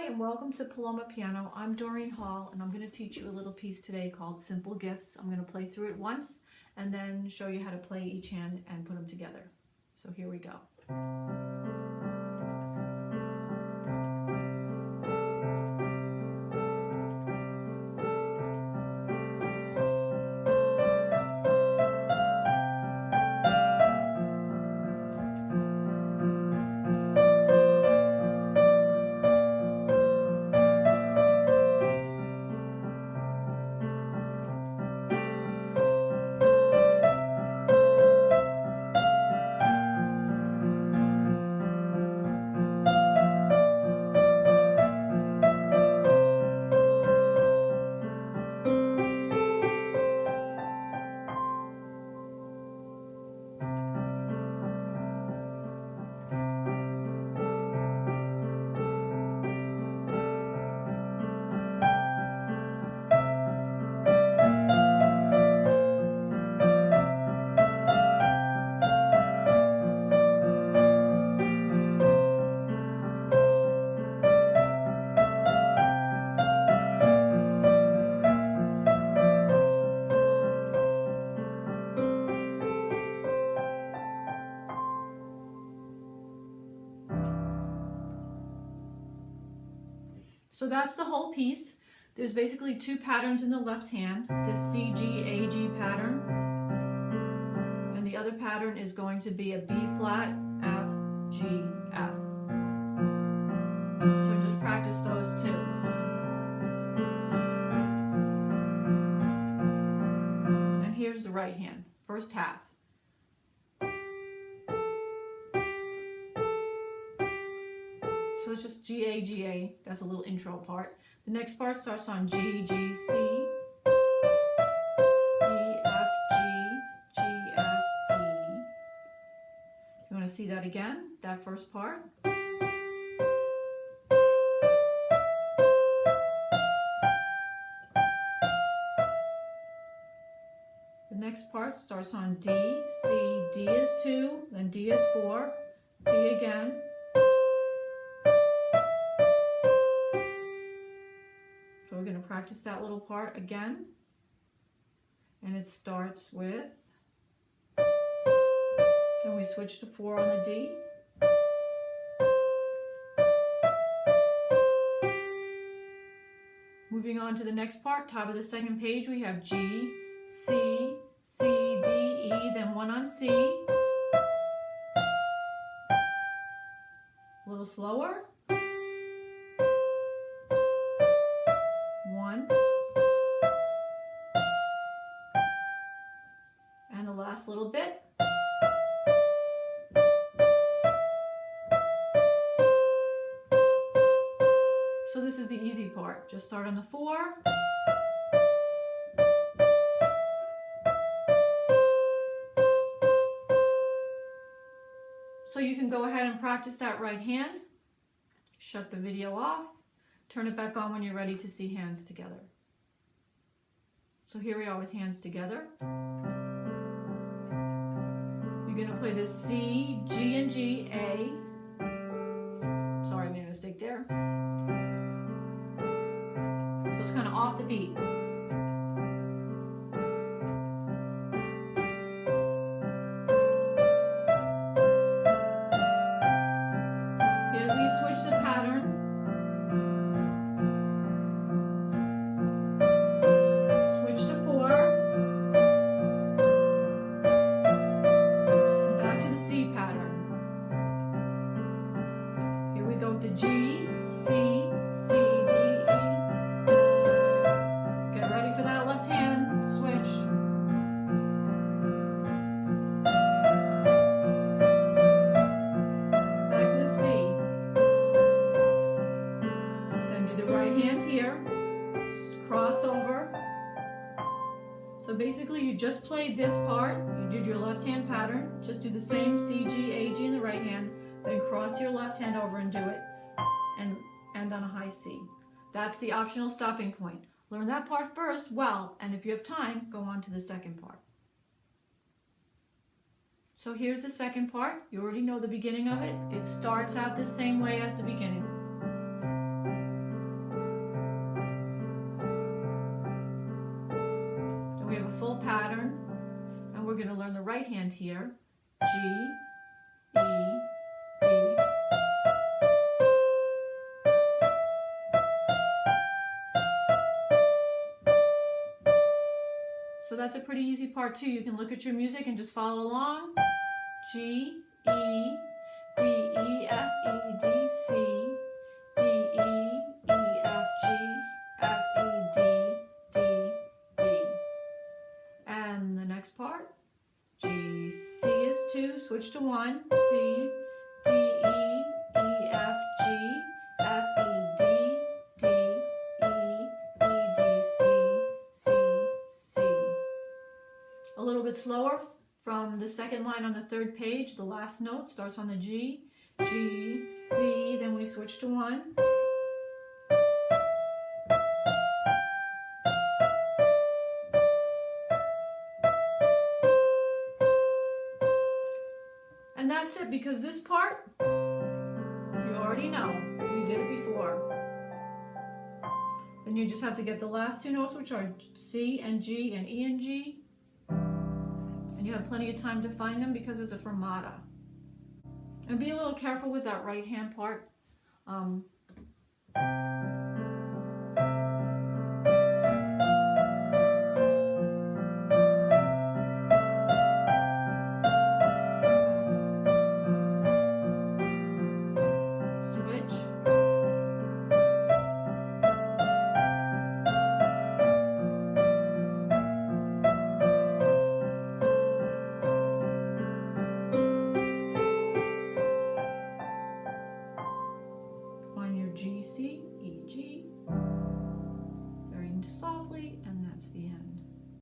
and welcome to Paloma Piano. I'm Doreen Hall and I'm going to teach you a little piece today called Simple Gifts. I'm going to play through it once and then show you how to play each hand and put them together. So here we go. So that's the whole piece. There's basically two patterns in the left hand, this C, G, A, G pattern. And the other pattern is going to be a B flat, F, G, F. So just practice those two. And here's the right hand, first half. So it's just G, A, G, A. That's a little intro part. The next part starts on G, G, C, E, F, G, G, F, E. You want to see that again? That first part. The next part starts on D, C, D is 2, then D is 4, D again. So we're going to practice that little part again. And it starts with, then we switch to 4 on the D. Moving on to the next part, top of the second page, we have G, C, C, D, E, then 1 on C. A little slower. 1. And the last little bit. So this is the easy part. Just start on the 4. So you can go ahead and practice that right hand. Shut the video off. Turn it back on when you're ready to see hands together. So here we are with hands together. You're going to play this C, G and G, A. Sorry, I made a mistake there. So it's kind of off the beat. Here we switch the pattern. The G, C, C, D, E. Get ready for that left hand switch. Back to the C. Then do the right hand here. Cross over. So basically you just played this part. You did your left hand pattern. Just do the same C, G, A, G in the right hand. Then cross your left hand over and do it. And end on a high C. That's the optional stopping point. Learn that part first well, and if you have time, go on to the second part. So here's the second part. You already know the beginning of it. It starts out the same way as the beginning. going to learn the right hand here. G, E, D. So that's a pretty easy part too. You can look at your music and just follow along. G, E, D, E, F, E, D, C, D, E, E, F, G, F, E, D, D, D. And the next part, G, C is 2, switch to 1, C, D, E, E, F, G, F, E, D, D, E, E, D, C, C, C. A little bit slower from the second line on the third page. The last note starts on the G, G, C, then we switch to 1. And that's it, because this part, you already know. You did it before. Then you just have to get the last 2 notes, which are C and G and E and G. And you have plenty of time to find them because it's a fermata. And be a little careful with that right hand part. Switch. Find your G, C, E, G,